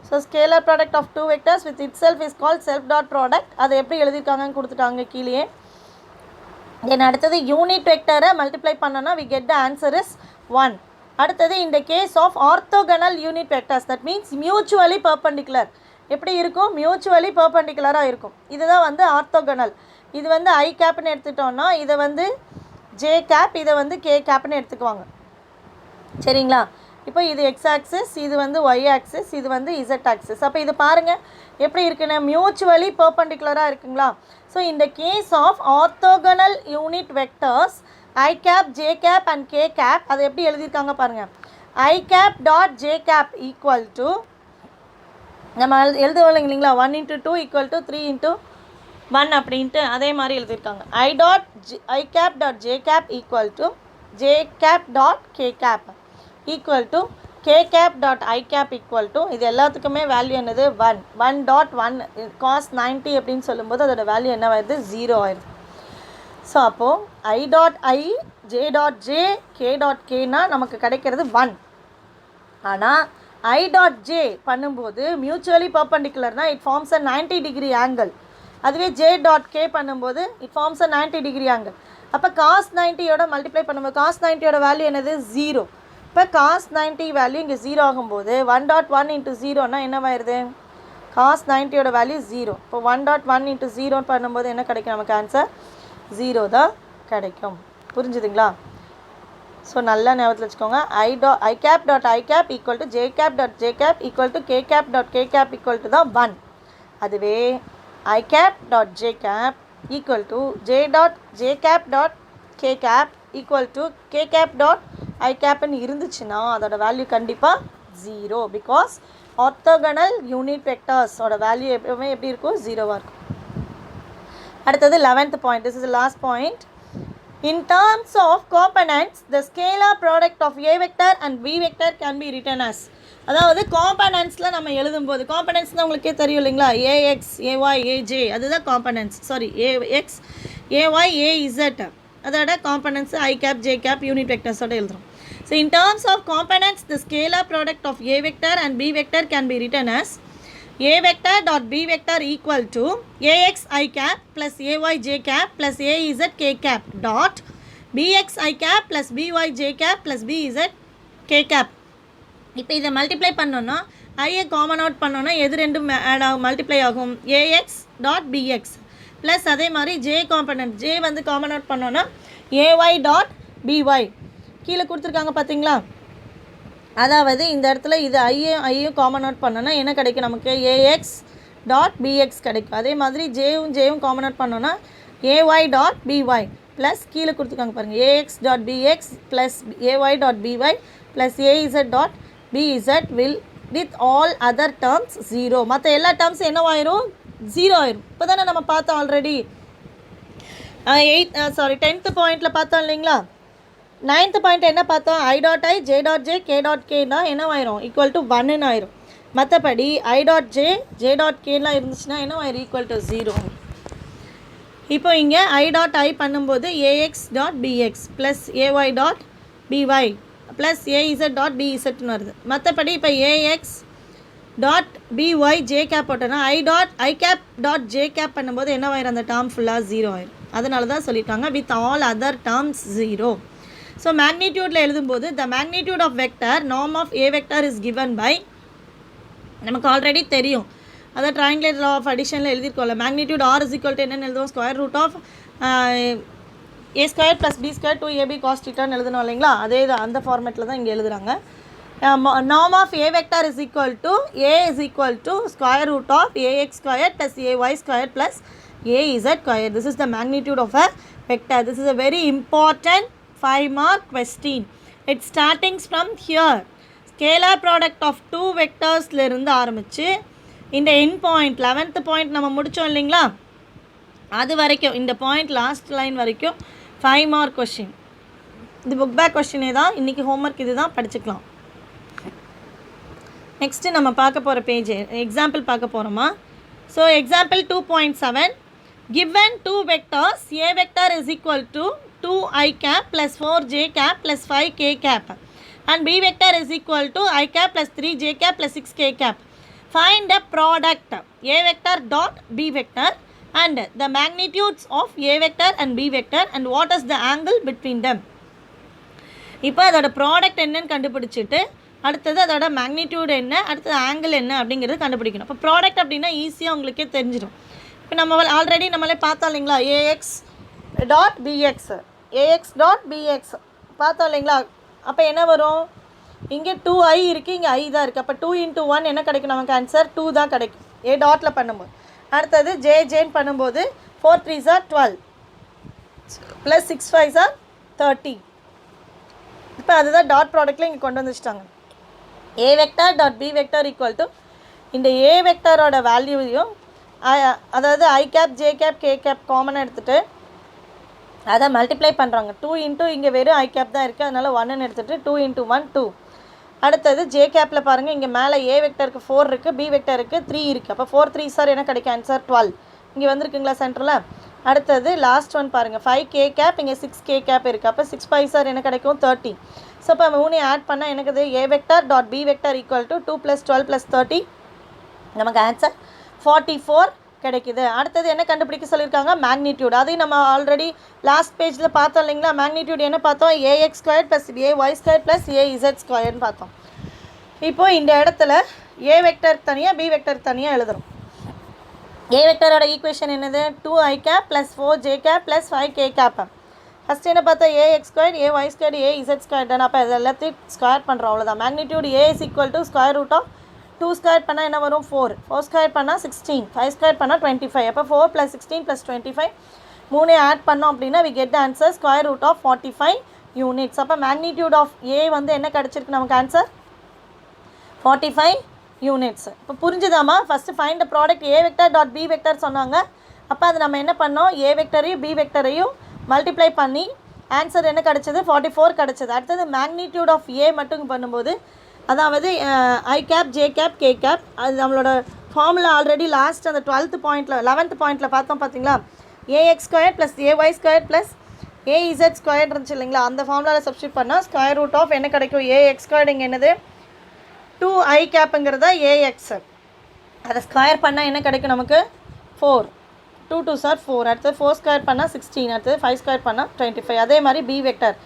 So scalar product of two vectors with itself is called self dot product. அதை எப்படி எழுதியிருக்காங்கன்னு கொடுத்துட்டாங்க கீழே. தென் அடுத்தது unit வெக்டரை multiply பண்ணோன்னா we get the answer is 1. அடுத்தது இந்த case of orthogonal unit vectors, that means mutually perpendicular. எப்படி இருக்கும்? மியூச்சுவலி பர்பண்டிகுலராக இருக்கும். இதுதான் வந்து ஆர்த்தோகனல். இது வந்து ஐ கேப்னு எடுத்துட்டோன்னா இதை வந்து ஜே கேப், இதை வந்து கே கேப்னு எடுத்துக்குவாங்க. சரிங்களா? இப்போ இது எக்ஸ் ஆக்சிஸ், இது வந்து ஒய் ஆக்சிஸ், இது வந்து இசட் ஆக்சிஸ். அப்போ இது பாருங்கள் எப்படி இருக்குன்னு, மியூச்சுவலி பர்பண்டிகுலராக இருக்குங்களா? ஸோ இந்த case of orthogonal unit vectors I cap, J cap and K cap, அதை எப்படி எழுதியிருக்காங்க பாருங்கள். I cap dot J cap equal to நம்ம எழுதுவோம் இல்லைங்களா, 1 × 2 = 3 × 1 அப்படின்ட்டு அதே மாதிரி எழுதியிருக்காங்க. I cap dot J cap equal to J cap dot K cap equal to K cap dot I cap equal to, இது எல்லாத்துக்குமே வேல்யூ என்னது 1. 1.1 காஸ் 90 அப்படின்னு சொல்லும்போது அதோட வேல்யூ என்ன ஆயிடுது? 0 ஆயிடுது. ஸோ அப்போது I dot I, J dot J, K dot கேனா நமக்கு கிடைக்கிறது 1. ஆனால் ஐ டாட் ஜே பண்ணும்போது மியூச்சுவலி பர்பண்டிகுலர்னால் it forms a 90 degree angle. அதுவே ஜே டாட் கே பண்ணும்போது it forms a 90 degree angle. அப்போ காஸ் 90யோட மல்டிப்ளை பண்ணும்போது காஸ் 90யோட வேல்யூ என்னது? 0. இப்போ காஸ் 90 வேல்யூ இங்கே 0 ஆகும்போது 1.1 × 0னா என்னவாயிருது? காஸ் 90யோட வேல்யூ 0. இப்போ 1.1 × 0 பண்ணும்போது என்ன கிடைக்கும் நமக்கு? ஆன்சர் 0 தான் கிடைக்கும். புரிஞ்சுதுங்களா? ஸோ நல்லா ஞாபகத்தில் வச்சுக்கோங்க. I cap dot I cap equal to J cap dot J cap equal to K cap dot K cap equal to தான் 1. அதுவே i cap dot J cap equal to j dot J cap dot K cap equal to K cap dot i கேப்னு இருந்துச்சுன்னா அதோட value கண்டிப்பாக 0. Because orthogonal unit வெக்டர்ஸோட value எப்பவுமே எப்படி இருக்கும்? 0வாக இருக்கும். அடுத்தது 11th point. This is the last point. In terms of components, the scalar product of a vector and b vector can be written as, அதாவது காம்பனன்ட்ஸில் நம்ம எழுதும்போது, காம்பனன்ட்ஸ்னால் உங்களுக்கே தெரியும் இல்லைங்களா, ஏஎக்ஸ், ஏஒய், ஏஜே, அதுதான் components. Sorry, a x, a y, a z, அதோட components i cap, J cap, unit வெக்டர்ஸோட எழுதுகிறோம். So in terms of components the scalar product of a vector and b vector can be written as a vector dot b vector equal to ax I cap plus ay j cap plus az k cap dot bx I cap plus by j cap plus bz k cap. இப்போ இதை multiply பண்ணோன்னா ஐயை common out பண்ணோன்னா எது ரெண்டும் add ஆகும்? Multiply ஆகும். Ax dot b x plus அதே மாதிரி ஜே காம்பனன்ட், ஜே வந்து காமன் அவுட் பண்ணோன்னா ஏஒய் டாட் பிஒய் கீழே கொடுத்துருக்காங்க பார்த்தீங்களா. அதாவது இந்த இடத்துல இது ஐயும் காமன் அவுட் பண்ணோன்னா என்ன கிடைக்கும் நமக்கு? ஏஎக்ஸ் டாட் பிஎக்ஸ் கிடைக்கும். அதே மாதிரி ஜேயும் காமன் அவுட் பண்ணோன்னா ஏஒய் டாட் பிஒய் ப்ளஸ் கீழே கொடுத்துருக்காங்க பாருங்கள், a x dot b x plus a y dot b y plus a z dot b z will with all other terms 0. மற்ற எல்லா டேர்ம்ஸ் என்னவாயிரும்? 0 ஆயிரும். இப்போ தானே நம்ம பார்த்தோம் ஆல்ரெடி 10th பாயிண்டில் பார்த்தோம் இல்லைங்களா. 9th பாயிண்ட் என்ன பார்த்தோம்? I dot I, J dot J, K dot கேனா என்னவாயிரும்? ஈக்குவல் டு 1ன்னு ஆயிரும். மற்றபடி i dot j, j dot கேலாம் இருந்துச்சுன்னா என்னவாயிரும்? Equal to 0. இப்போ இங்கே ஐ டாட் ஐ பண்ணும்போது a x dot b x plus a y dot b y plus a z dot பிஇசட்னு வருது. மற்றபடி இப்போ a x dot b y j cap போட்டோன்னா i cap dot J cap பண்ணும்போது என்னவாயிரும்? அந்த டேர்ம் ஃபுல்லாக 0 ஆயிரும். அதனால தான் சொல்லிட்டாங்க with all other terms 0. So மேக்னிடியூடில் எழுதும்போது the magnitude of vector norm of A vector is given by, நமக்கு ஆல்ரெடி தெரியும், அதாவது ட்ரையாங்குலர் லா ஆஃப் அடிஷனில் எழுதியிருக்கோம்ல, magnitude r is equal to என்னென்னு எழுதுவோம்? Square root of a square plus b square 2ab cos தீட்டான்னு எழுதணும் இல்லைங்களா. அதே தான், அந்த ஃபார்மேட்டில் தான் இங்கே எழுதுகிறாங்க. Norm of A vector is equal to a is equal to square root of a x square plus a y square plus a z square. This is the magnitude of a vector. This is a very important 5-mark question. It starting from here. Scalar product of two vectorsல இருந்து ஆரம்பிச்சு இந்த end point 11th point நம்ம முடித்தோம் இல்லைங்களா, அது வரைக்கும் இந்த point last line வரைக்கும் 5-mark question. இது புக் பேக் கொஸ்டினே தான். இன்றைக்கி ஹோம்ஒர்க் இது தான், படிச்சுக்கலாம். நெக்ஸ்ட்டு நம்ம பார்க்க போகிற பேஜ் எக்ஸாம்பிள் பார்க்க போகிறோமா. So example 2.7. given two vectors a vector is equal to 2i cap plus 4j cap plus 5k cap and b vector is equal to I cap plus 3j cap plus 6k cap. Find the product a vector dot b vector and the magnitudes of a vector and b vector and what is the angle between them. இப்போ அதோட product என்னன்னு கண்டுபிடிச்சிட்டு அடுத்தது அதோட magnitude என்ன, அடுத்தது angle என்ன அப்படிங்கிறது கண்டுபிடிக்கணும். இப்போ ப்ராடக்ட் அப்படின்னா ஈஸியாக உங்களுக்கே தெரிஞ்சிடும். இப்போ நம்ம ஆல்ரெடி நம்மளே பார்த்தோம் இல்லைங்களா, a x dot b x, a x dot b x பார்த்தோம் இல்லைங்களா. அப்போ என்ன வரும், இங்கே 2i இருக்குது, இங்கே i தான் இருக்குது. அப்போ 2 into 1 என்ன கிடைக்கும் நமக்கு ஆன்சர் 2 தான் கிடைக்கும் ஏ டாட்டில் பண்ணும்போது. அடுத்தது ஜேன்னு பண்ணும்போது 4 3s are 12 plus 6 5s are 30. இப்போ அதுதான் டாட் ப்ராடக்ட்டில் இங்கே கொண்டு வந்துச்சிட்டாங்க. A vector dot B vector equal to இந்த ஏ வெக்டாரோட வேல்யூவையும் அதாவது i cap J cap k cap காமனாக எடுத்துகிட்டு அதை மல்டிப்ளை பண்ணுறாங்க. 2 இன்ட்டு இங்கே வெறும் ஐ கேப் தான் இருக்குது, அதனால் 1ன்னு எடுத்துகிட்டு 2 into 1 2. அடுத்தது ஜே கேப்பில் பாருங்கள், இங்கே மேலே ஏ வெக்டருக்கு 4 இருக்குது, பி வெக்டருக்கு 3 இருக்குது. அப்போ 4 3 சார் என்ன கிடைக்கும் ஆன்சர் 12. இங்கே வந்துருக்குங்களா சென்டரில். அடுத்தது லாஸ்ட் ஒன் பாருங்கள், 5k கேப், இங்கே 6k கேப் இருக்குது. அப்போ 6 5 சார் என்ன கிடைக்கும் 30. ஸோ இப்போ 3 ஆட் பண்ணால் எனக்கு a vector dot B vector equal to 2 + 12 + 30 நமக்கு ஆன்சர் 44 கிடைக்குது. அடுத்தது என்ன கண்டுபிடிக்க சொல்லியிருக்காங்க, மேக்னிடியூட். அதையும் நம்ம ஆல்ரெடி லாஸ்ட் பேஜில் பார்த்தோம் இல்லைங்களா. மேக்னிடியூட் என்ன பார்த்தோம், AX² + AY² + AZ² பார்த்தோம். இப்போது இந்த இடத்துல ஏ வெக்டர் தனியாக பி வெக்டர் தனியாக எழுதுகிறோம். ஏ வெக்டரோட ஈக்குவேஷன் என்னது, 2i cap + 4j cap + 5k cap. First என்ன பார்த்தா AX² AY² AZ² தானே. அப்போ இது எல்லாத்தையும் ஸ்கொயர் பண்ணுறோம், அவ்வளோதான். Magnitude A is equal to √2 square பண்ணால் என்ன வரும் 4 ஸ்கொயர் பண்ணால் 16 5 ஸ்கொயர் பண்ணால் 25. அப்போ 4 + 16 + 25 3 ஆட் பண்ணோம் அப்படின்னா we get the answer √45 units. அப்போ மேக்னிடியூட் ஆஃப் A வந்து என்ன கிடச்சிருக்கு நமக்கு ஆன்சர் 45 units. இப்போ புரிஞ்சுதாமா. First find the product a vector dot B vector சொன்னாங்க. அப்போ அது நம்ம என்ன பண்ணோம், ஏ வெக்டரையும் பி வெக்டரையும் மல்டிப்ளை பண்ணி ஆன்சர் என்ன கிடச்சிது 44 கிடச்சிது. அடுத்தது மேக்னிடியூட் ஆஃப் ஏ மட்டும் பண்ணும்போது அதாவது i cap J cap k cap, அது நம்மளோட ஃபார்முலா ஆல்ரெடி லாஸ்ட் அந்த 12th பாயிண்ட்டில் 11th பாயிண்ட்டில் பார்த்தோம் பார்த்தீங்களா. AX² + AY² + AZ² இருந்துச்சு இல்லைங்களா. அந்த ஃபார்முலாவில் சப்ஸ்டியூட் பண்ணால் √, என்ன கிடைக்கும் AX² இங்கே என்னது 2i கேப்புங்கிறத AX, அதை ஸ்கொயர் பண்ணால் என்ன கிடைக்கும் நமக்கு 4 2 2s are 4. அடுத்தது 4 ஸ்கொயர் பண்ணால் 16, அடுத்தது 5 ஸ்கொயர் பண்ணால் 25. அதே மாதிரி பி வெக்டர்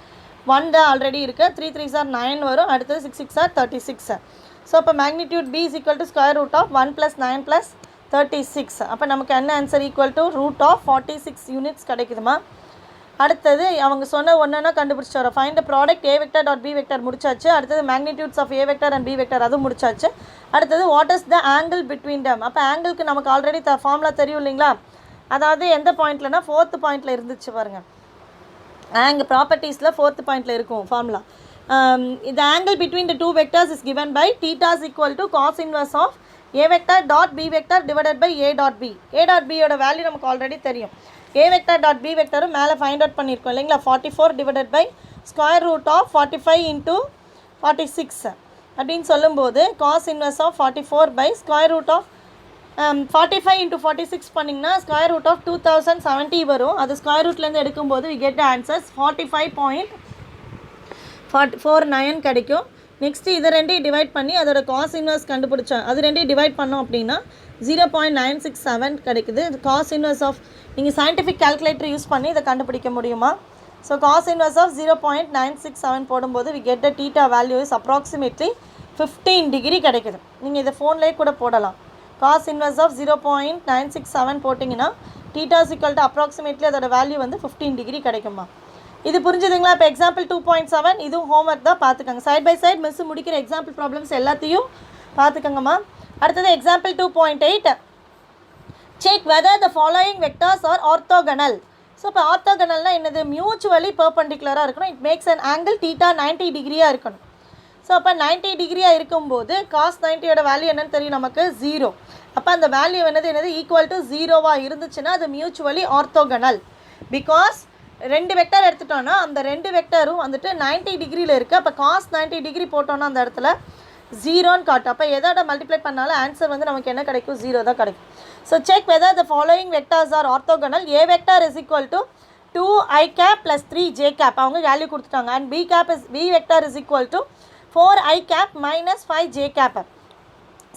1 தான் ஆல்ரெடி இருக்குது, 3 3s are 9 வரும். அடுத்தது 6 6s are 36. ஸோ அப்போ magnitude B is equal to √1 + 9 + 36. அப்போ நமக்கு என்ன ஆன்சர் ஈக்குவல் டு √46 units கிடைக்குதுமா. அடுத்தது அவங்க சொன்ன ஒன்றுனா கண்டுபிடிச்சிட்டு வரோம். Find the product a vector dot B vector முடிச்சாச்சு. அடுத்தது magnitudes of A vector and B vector அதுவும் முடிச்சாச்சு. அடுத்தது what is the angle between them. அப்போ ஆங்கிளுக்கு நமக்கு ஆல்ரெடி ஃபார்முலா தெரியும் இல்லைங்களா. அதாவது எந்த பாயிண்ட்லனா 4th பாயிண்ட்டில் இருந்துச்சு பாருங்கள். ஆங்கிள் ப்ராப்பர்ட்டிஸில் 4th பாயிண்ட்டில் இருக்கும் ஃபார்முலா. இந்த angle between the two vectors is given by θ is equal to cos inverse of A vector dot B vector divided by A dot b. A dot பியோட வேல்யூ நமக்கு already தெரியும். A vector dot b வெக்டரும் மேலே find out பண்ணியிருக்கோம் இல்லைங்களா. 44 divided by √45 into 46 அப்படின்னு சொல்லும்போது cos inverse of 44 by √45 into 46 பண்ணிங்கன்னா √2070 வரும். அது ஸ்கொயர் ரூட்லேருந்து எடுக்கும்போது we get the answers 45.49 கிடைக்கும். நெக்ஸ்ட்டு இதை ரெண்டையும் டிவைட் பண்ணி அதோட காஸ் இன்வர்ஸ் கண்டுபிடிச்சோம். அது ரெண்டையும் டிவைட் பண்ணோம் அப்படின்னா 0.967 கிடைக்குது. காஸ் இன்வர்ஸ் ஆஃப் நீங்கள் சயின்டிஃபிக் கால்குலேட்டர் யூஸ் பண்ணி இதை கண்டுபிடிக்க முடியுமா. ஸோ காஸ் இன்வர்ஸ் ஆஃப் 0.967 போடும்போது we get the θ value is approximately 15 degree கிடைக்குது. நீங்கள் இதை ஃபோன்லேயே கூட போடலாம். காஸ் இன்வர்ஸ் ஆஃப் 0.967 போட்டிங்கன்னா θ is equal to approximately அதோட வேல்யூ வந்து 15 degree கிடைக்குமா. இது புரிஞ்சுதுங்களா. இப்போ எக்ஸாம்பிள் 2.7 இதுவும் ஹோம்ஒர்க் தான், பார்த்துக்கோங்க. சைட் பை சைட் மிஸ் முடிக்கிற எக்ஸாம்பிள் ப்ராப்ளம்ஸ் எல்லாத்தையும் பார்த்துக்கோங்கம்மா. அடுத்தது example 2.8 check whether the following vectors R orthogonal. So இப்போ ஆர்த்தோகனல்னால் என்னது, மியூச்சுவலி பெர்பெண்டிகுலராக இருக்கணும். இட் மேக்ஸ் அன் ஆங்கிள் θ 90 டிகிரியாக இருக்கணும். ஸோ அப்போ 90 டிகிரியாக இருக்கும்போது காஸ் 90யோட வேல்யூ என்னன்னு தெரியும் நமக்கு 0. அப்போ அந்த வேல்யூ என்னது ஈக்குவல் டு 0வாக இருந்துச்சுன்னா அது மியூச்சுவலி ஆர்த்தோகனல். பிகாஸ் 2 வெக்டர் எடுத்துட்டோன்னா அந்த 2 வெக்டரும் வந்துட்டு 90 டிகிரியில் இருக்குது. அப்போ காஸ் 90 டிகிரி போட்டோன்னா அந்த இடத்துல ஜீரோன்னு காட்டும். அப்போ எதோட மல்டிப்ளை பண்ணாலும் ஆன்சர் வந்து நமக்கு என்ன கிடைக்கும், 0 தான் கிடைக்கும். So check whether the following vectors R orthogonal. A vector is equal to 2i cap plus 3j cap அவங்க வேல்யூ கொடுத்துட்டாங்க. And b vector is equal to 4i cap minus 5j cap.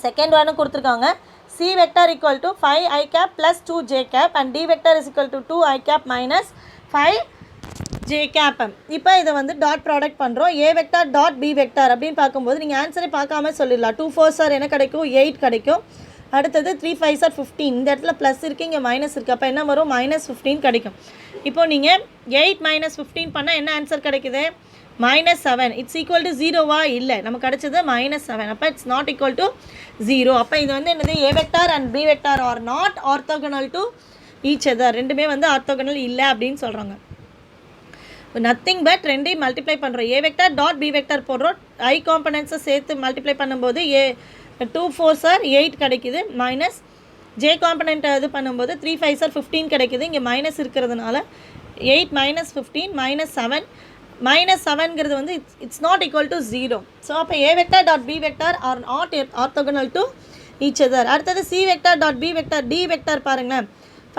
Second ஒன்று கொடுத்துருக்காங்க. c vector equal to 5i cap plus 2j cap and d vector is equal to 2i cap minus 5j cap. இப்போ இதை வந்து dot product பண்ணுறோம். A vector dot B vector அப்படின்னு பார்க்கும்போது நீங்கள் ஆன்சரை பார்க்காம சொல்லிடலாம். 2 4s ஆர் என்ன கிடைக்கும், 8 கிடைக்கும். அடுத்தது 3 5s ஆர் 15. இந்த இடத்துல ப்ளஸ் இருக்குது, இங்கே மைனஸ் இருக்குது. அப்போ என்ன வரும், -15 கிடைக்கும். இப்போது நீங்கள் 8 - 15 பண்ணால் என்ன ஆன்சர் கிடைக்குது, -7. இட்ஸ் ஈக்குவல் டு 0வா, இல்லை, நமக்கு கிடைச்சது -7. அப்போ இட்ஸ் நாட் ஈக்குவல் டு 0. அப்போ இது வந்து என்னது, a vector and B vector are not orthogonal to each other. ரெண்டுமே வந்து ஆர்த்தோகனல் இல்லை அப்படின்னு சொல்கிறாங்க. நத்திங் பட் ரெண்டையும் மல்டிப்ளை பண்ணுறோம். A vector dot B vector போடுறோம். ஐ காம்பனன்ட்ஸை சேர்த்து மல்டிப்ளை பண்ணும்போது 2 4s ஆர் 8 கிடைக்குது. மைனஸ் ஜே காம்பனண்ட் இது பண்ணும்போது 3 5s ஆர் 15 கிடைக்குது. இங்கே மைனஸ் இருக்கிறதுனால 8 - 15 -7. -7ங்கிறது வந்து it's not equal to 0. So அப்போ ஏ vector dot B vector are not orthogonal to each other. அடுத்தது c vector dot B vector d vector பாருங்களேன்.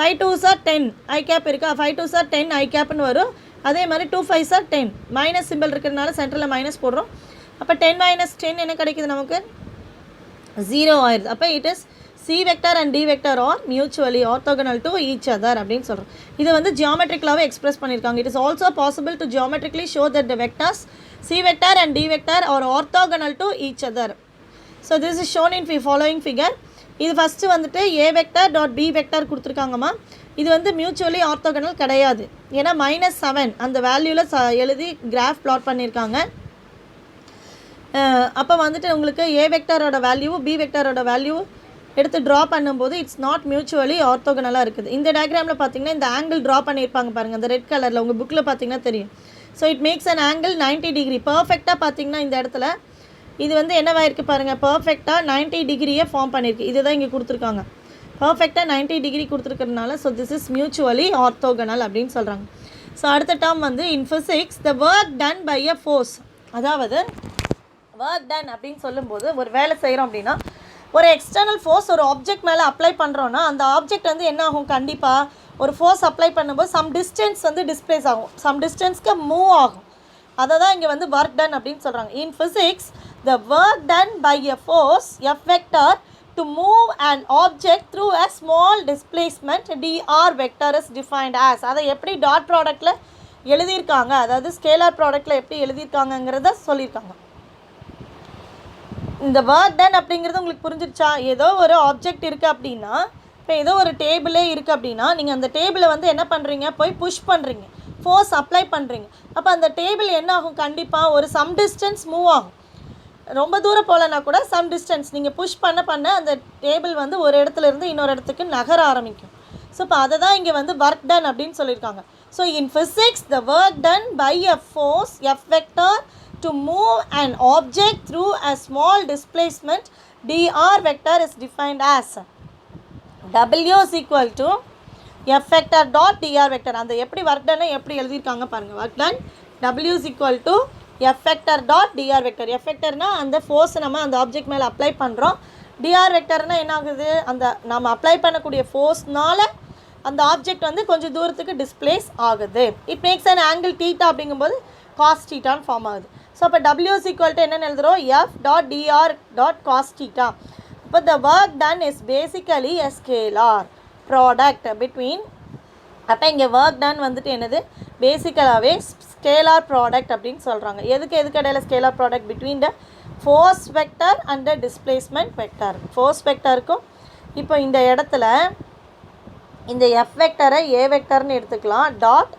5 2s ஆர் 10 ஐ கேப் இருக்கா, 5 2s ஆர் 10 ஐ கேப்னு வரும். அதே மாதிரி 2 5s ஆர் 10 மைனஸ் சிம்பிள் இருக்கிறதுனால சென்டரில் minus போடுறோம். அப்போ 10 - 10 என்ன கிடைக்குது நமக்கு, 0 ஆயிடுது. அப்போ it is c vector and d vector are mutually orthogonal to each other அப்படின்னு சொல்கிறோம். இது வந்து ஜியோமெட்ரிக்கலாகவே எக்ஸ்பிரஸ் பண்ணியிருக்காங்க. It is also possible to geometrically show that the vectors c vector and d vector are orthogonal to each other. So this is shown in following figure. இது first வந்துட்டு a vector dot B vector கொடுத்துருக்காங்கம்மா. இது வந்து mutually orthogonal கிடையாது. ஏன்னா -7 அந்த வேல்யூவில் எழுதி கிராஃப் ப்ளாட் பண்ணியிருக்காங்க. அப்போ வந்துட்டு உங்களுக்கு ஏ வெக்டாரோட வேல்யூ பி வெக்டாரோட வேல்யூ எடுத்து ட்ரா பண்ணும்போது இட்ஸ் நாட் மியூச்சுவலி ஆர்த்தோகனலாக இருக்குது. இந்த டயக்ராமில் பார்த்தீங்கன்னா இந்த ஆங்கிள் ட்ரா பண்ணியிருப்பாங்க பாருங்கள், அந்த ரெட் கலரில் உங்கள் புக்கில் பார்த்தீங்கன்னா தெரியும். So it makes an angle 90 degree. பர்ஃபெக்டாக பார்த்தீங்கன்னா இந்த இடத்துல இது வந்து என்னவாயிருக்கு பாருங்கள், பர்ஃபெக்டாக 90 டிகிரியை ஃபார்ம் பண்ணியிருக்கு. இதுதான் இங்கே கொடுத்துருக்காங்க. பர்ஃபெக்டாக 90 டிகிரி கொடுத்துருக்கறதுனால so this is mutually orthogonal அப்படின்னு சொல்கிறாங்க. ஸோ அடுத்த டேர்ம் வந்து in physics the work done by a force. அதாவது ஒர்க் டன் அப்படின்னு சொல்லும்போது ஒரு வேலை செய்கிறோம் அப்படின்னா ஒரு எக்ஸ்டர்னல் ஃபோர்ஸ் ஒரு ஆப்ஜெக்ட் மேலே அப்ளை பண்ணுறோன்னா அந்த ஆப்ஜெக்ட் வந்து என்ன ஆகும், கண்டிப்பாக ஒரு ஃபோர்ஸ் அப்ளை பண்ணும்போது சம் டிஸ்டன்ஸ் வந்து டிஸ்பிளேஸ் ஆகும், சம் டிஸ்டன்ஸ்க்கு மூவ் ஆகும். அதை தான் இங்கே வந்து ஒர்க் டன் அப்படின்னு சொல்கிறாங்க. இன் physics the work done by a force f vector to move an object through a small displacement dr vector is defined as. அதை எப்படி டாட் ப்ராடக்டில் எழுதியிருக்காங்க, அதாவது ஸ்கேலார் ப்ராடக்டில் எப்படி எழுதியிருக்காங்கங்கிறத சொல்லியிருக்காங்க. இந்த ஒர்க் டன் அப்படிங்கிறது உங்களுக்கு புரிஞ்சிருச்சா? ஏதோ ஒரு ஆப்ஜெக்ட் இருக்குது அப்படின்னா, இப்போ ஏதோ ஒரு டேபிளே இருக்குது அப்படின்னா நீங்கள் அந்த டேபிளை வந்து என்ன பண்ணுறீங்க, போய் புஷ் பண்ணுறீங்க, ஃபோர்ஸ் அப்ளை பண்ணுறீங்க. அப்போ அந்த டேபிள் என்ன ஆகும், கண்டிப்பாக ஒரு சம் டிஸ்டன்ஸ் மூவ் ஆகும். ரொம்ப தூரம் போகலன்னா கூட சம் டிஸ்டன்ஸ் நீங்கள் புஷ் பண்ண அந்த டேபிள் வந்து ஒரு இடத்துலேருந்து இன்னொரு இடத்துக்கு நகர ஆரம்பிக்கும். ஸோ இப்போ அதை தான் இங்கே வந்து ஒர்க் டன் அப்படின்னு சொல்லியிருக்காங்க. So in physics the work done by a force f vector to move an object through a small displacement dr vector is defined as w is equal to f vector dot dr vector. அந்த எப்படி work டன்னை எப்படி எழுதியிருக்காங்க பாருங்கள். Work done w is equal to f vector dot dr vector. f vectorனா அந்த force நம்ம அந்த object மேலே apply பண்ணுறோம். dr vectorனா என்ன ஆகுது, அந்த நம்ம அப்ளை பண்ணக்கூடிய ஃபோர்ஸ்னால அந்த ஆப்ஜெக்ட் வந்து கொஞ்சம் தூரத்துக்கு டிஸ்பிளேஸ் ஆகுது. It makes an angle theta அப்படிங்கும்போது காஸ் தீட்டான்னு ஃபார்ம் ஆகுது. ஸோ அப்போ w is equal to என்னென்னு எழுதுகிறோம், f dot dr dot cos theta. இப்போ the work done is basically a scalar product between, அப்போ இங்கே ஒர்க் டன் வந்துட்டு என்னது, பேசிக்கலாகவே ஸ்கேலார் ப்ராடக்ட் அப்படின்னு சொல்கிறாங்க. எதுக்கு இடையில scalar product between the force vector and the displacement vector. Force வெக்டருக்கும் இப்போ இந்த இடத்துல இந்த எஃப் வெக்டரை ஏ வெக்டர்னு எடுத்துக்கலாம், டாட்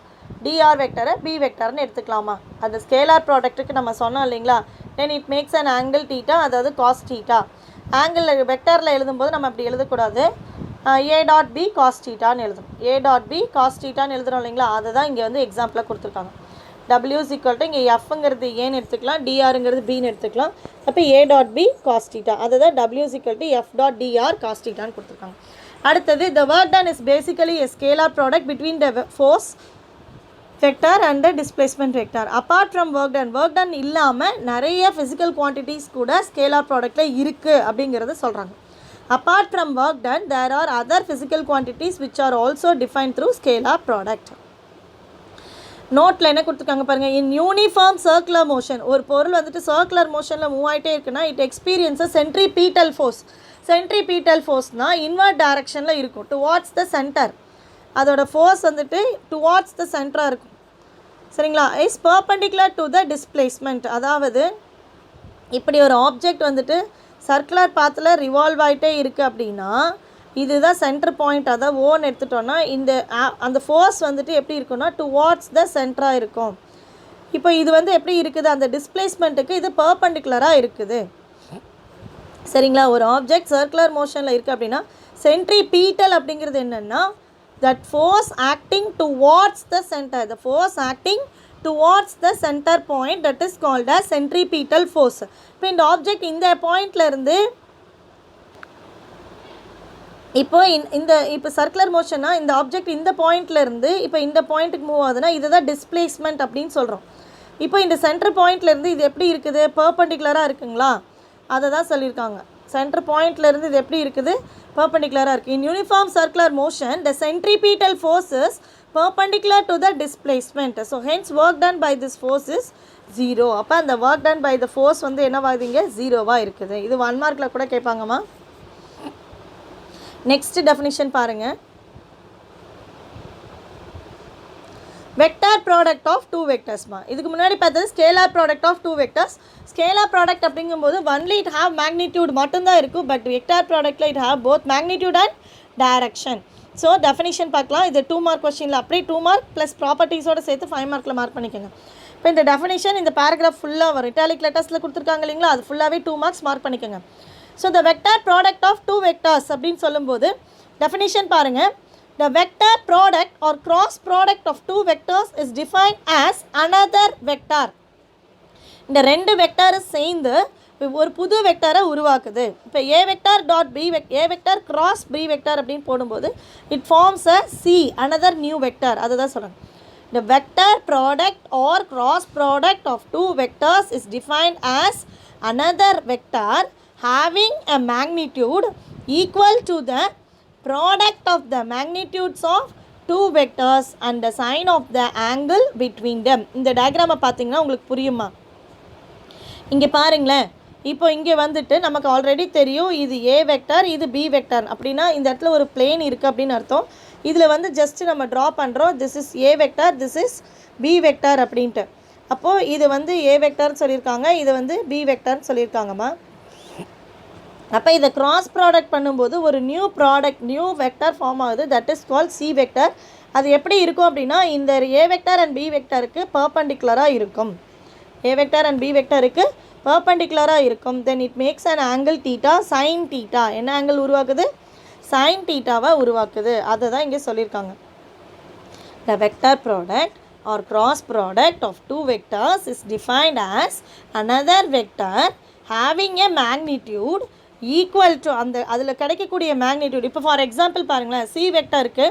டிஆர் வெக்டரை பி வெக்டர்னு எடுத்துக்கலாமா. அந்த ஸ்கேலார் ப்ராடக்ட்டுக்கு நம்ம சொன்னோம் இல்லைங்களா, then it makes an angle theta, அதாவது காஸ் தீட்டா. ஆங்கிள் வெக்டரில் எழுதும்போது நம்ம அப்படி எழுதக்கூடாது, ஏ டாட் பி காஸ் தீட்டான்னு எழுதணும். ஏ டாட் பி காஸ் தீட்டான்னு எழுதுறோம் இல்லைங்களா, அதை தான் இங்கே வந்து எக்ஸாம்பிளாக கொடுத்துருக்காங்க. W is equal to இங்கே எஃப்ங்கிறது ஏன்னு எடுத்துக்கலாம், டிஆருங்கிறது பின்னு எடுத்துக்கலாம். அப்போ ஏ டாட் பி காஸ் தீட்டா, அதை தான் W is equal to f dot d r cos தீட்டான்னு கொடுத்துருக்காங்க. அடுத்தது the work done is basically a scalar product between the force vector and displacement vector. Apart from work done இல்லாமல் நிறைய ஃபிசிக்கல் குவான்டிட்டிஸ் கூட ஸ்கேலார் ப்ராடக்டில் இருக்குது அப்படிங்கிறத சொல்கிறாங்க. Apart from work done there are other physical quantities which are also define through scalar product. நோட்டில் என்ன கொடுத்துருக்காங்க பாருங்கள். இன் யூனிஃபார்ம் சர்க்குலர் மோஷன், ஒரு பொருள் வந்துட்டு சர்க்குலர் மோஷனில் மூவ் ஆகிட்டே இருக்குன்னா it experiences centripetal force. Centripetal ஃபோர்ஸ்னால் இன்வெர்ட் டைரக்ஷனில் இருக்கும், டுவார்ட்ஸ் த சென்டர். அதோட ஃபோர்ஸ் வந்துட்டு டுவார்ட்ஸ் த சென்டராக இருக்கும். சரிங்களா? Is perpendicular to the displacement. அதாவது இப்படி ஒரு ஆப்ஜெக்ட் வந்துட்டு சர்க்குலர் பாத்தில் ரிவால்வ் ஆகிட்டே இருக்குது அப்படின்னா இதுதான் சென்டர் பாயிண்ட். அதை ஓன்னு எடுத்துட்டோன்னா இந்த அந்த ஃபோர்ஸ் வந்துட்டு எப்படி இருக்குன்னா டுவார்ட்ஸ் த சென்டராக இருக்கும். இப்போ இது வந்து எப்படி இருக்குது, அந்த டிஸ்பிளேஸ்மெண்ட்டுக்கு இது பர்பெண்டிகுலராக இருக்குது. சரிங்களா? ஒரு ஆப்ஜெக்ட் சர்க்குலர் மோஷனில் இருக்குது அப்படின்னா சென்ட்ரிபீட்டல் அப்படிங்கிறது என்னென்னா that force acting towards the center, the force acting towards the center point, that is called as centripetal force. இப்போ இந்த ஆப்ஜெக்ட் இந்த பாயிண்டில் இருந்து இப்போ சர்க்குலர் மோஷனா இந்த ஆப்ஜெக்ட் இந்த பாயிண்டில் இருந்து இப்போ இந்த பாயிண்ட்டுக்கு மூவ் ஆகுதுன்னா இதுதான் டிஸ்பிளேஸ்மெண்ட் அப்படின்னு சொல்கிறோம். இப்போ இந்த சென்டர் பாயிண்ட்லேருந்து இது எப்படி இருக்குது, பர்பெண்டிகுலராக இருக்குங்களா, அதை தான் சொல்லியிருக்காங்க. சென்டர் பாயிண்ட்லேருந்து இது எப்படி இருக்குது, பர்பெண்டிகுலராக இருக்குது. இன் uniform circular motion the centripetal force is perpendicular to the displacement. So hence work done by this force is 0. அப்போ அந்த work done by the force வந்து என்னவாகுதுங்க, 0வாக இருக்குது. இது 1 மார்க்கில் கூட கேட்பாங்கம்மா. நெக்ஸ்ட் டெஃபினிஷன் பாருங்கள். வெக்டார் ப்ராடக்ட் ஆஃப் டூ வெக்டர்ஸ்மா. இதுக்கு முன்னாடி பார்த்தது scalar product of two vectors. Scalar product அப்படிங்கும்போது ஒன்லி இட் ஹாவ் மேக்னிடியூட் மட்டும்தான் இருக்கும். பட் வெக்டார் ப்ராடக்ட்டில் it have both magnitude and direction. So definition பார்க்கலாம். இது 2 மார்க் கொஸ்டினில் அப்படியே 2 மார்க் ப்ளஸ் ப்ராப்பர்ட்டிஸோடு சேர்த்து 5 மார்க்கில் மார்க் பண்ணிக்கோங்க. இப்போ இந்த டெஃபினிஷன் இந்த பேராகிராஃப் ஃபுல்லாக வரும். இட்டாலிக் லெட்டர்ஸில் கொடுத்துருக்காங்க இல்லைங்களா, அது ஃபுல்லாகவே 2 மார்க்ஸ் மார்க் பண்ணிக்கோங்க. So the vector product of two vectors அப்படின்னு சொல்லும்போது டெஃபினிஷன் பாருங்கள். The vector product or cross product of two vectors is defined as another vector. இந்த ரெண்டு வெக்டாரை சேர்ந்து ஒரு புது வெக்டாரை உருவாக்குது. இப்போ ஏ vector dot b a vector cross b vector அப்படின்னு போடும்போது it forms a c another new vector. அதுதான் சொல்கிறாங்க. The vector product or cross product of two vectors is defined as another vector having a magnitude equal to the product of the magnitudes of two vectors and the sign of the angle between them. இந்த டயக்ராமை பார்த்தீங்கன்னா உங்களுக்கு புரியுமா? இங்கே பாருங்களேன். இப்போ இங்கே வந்துட்டு நமக்கு ஆல்ரெடி தெரியும் இது ஏ வெக்டார் இது பி வெக்டார் அப்படின்னா இந்த இடத்துல ஒரு பிளேன் இருக்குது அப்படின்னு அர்த்தம். இதில் வந்து ஜஸ்ட் நம்ம ட்ரா பண்ணுறோம். This is A vector, this is b vector அப்படின்ட்டு. அப்போது இது வந்து ஏ வெக்டார்னு சொல்லியிருக்காங்க, இது வந்து பி வெக்டார்னு சொல்லியிருக்காங்கம்மா. அப்போ இதை கிராஸ் ப்ராடக்ட் பண்ணும்போது ஒரு நியூ வெக்டார் ஃபார்ம் ஆகுது. That is call c vector. அது எப்படி இருக்கும் அப்படின்னா இந்த ஏ வெக்டார் அண்ட் பி வெக்டாருக்கு பர்பெண்டிகுலராக இருக்கும். ஏ வெக்டார் அண்ட் பி வெக்டாருக்கு பர்பெண்டிகுலராக இருக்கும். Then it makes an angle theta, sine theta. என்ன ஆங்கிள் உருவாக்குது? சைன் தீட்டாவை உருவாக்குது. அதை தான் இங்கே சொல்லியிருக்காங்க. The vector product or cross product of two vectors is defined as another vector having a magnitude equal to அந்த அதில் கிடைக்கக்கூடிய மேக்னிடியூட். இப்போ ஃபார் எக்ஸாம்பிள் பாருங்களேன், சி வெக்டாருக்கு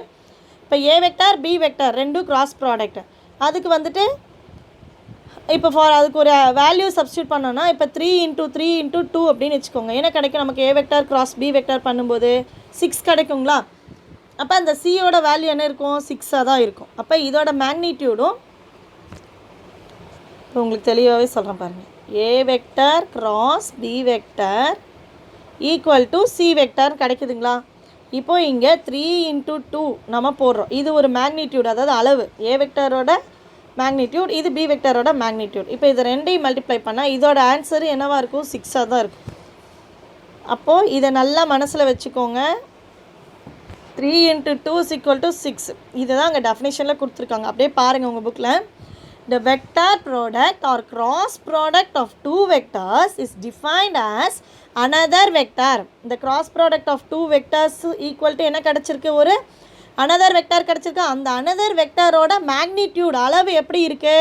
இப்போ ஏ வெக்டார் பி வெக்டார் ரெண்டும் கிராஸ் ப்ராடக்ட். அதுக்கு வந்துட்டு இப்போ அதுக்கு ஒரு வேல்யூ சப்ஸ்டியூட் பண்ணோன்னா இப்போ 3 × 3 × 2 அப்படின்னு வச்சுக்கோங்க. என்ன கிடைக்கும் நமக்கு? ஏ வெக்டார் கிராஸ் பி வெக்டார் பண்ணும்போது 6 கிடைக்குங்களா? அப்போ அந்த சியோட வேல்யூ என்ன இருக்கும்? 6ஆக தான் இருக்கும். அப்போ இதோட மேக்னிடியூடும் இப்போ உங்களுக்கு தெளிவாகவே சொல்கிறேன் பாருங்கள். A vector cross b vector equal to c vector கிடைக்குதுங்களா? இப்போது இங்கே 3 × 2 நம்ம போடுறோம். இது ஒரு மேக்னிடியூட், அதாவது அளவு. ஏ வெக்டாரோட மேக்னிடியூட், இது பி வெக்டாரோட மேக்னிடியூட். இப்போ இது ரெண்டையும் மல்டிப்ளை பண்ணால் இதோட ஆன்சர் என்னவாக இருக்கும்? 6ஆக தான் இருக்கும். அப்போது இதை நல்லா மனசில் வச்சுக்கோங்க. 3 × 2 = 6. இதை தான் அங்கே டெஃபினேஷனில் கொடுத்துருக்காங்க. அப்படியே பாருங்கள் உங்கள் புக்கில். The vector product or cross product of two vectors is defined as another vector. The cross product of two vectors equal to என்ன கிடச்சிருக்கு? ஒரு another vector கிடச்சிருக்கு. அந்த another vectorோட magnitude அளவு எப்படி இருக்கு?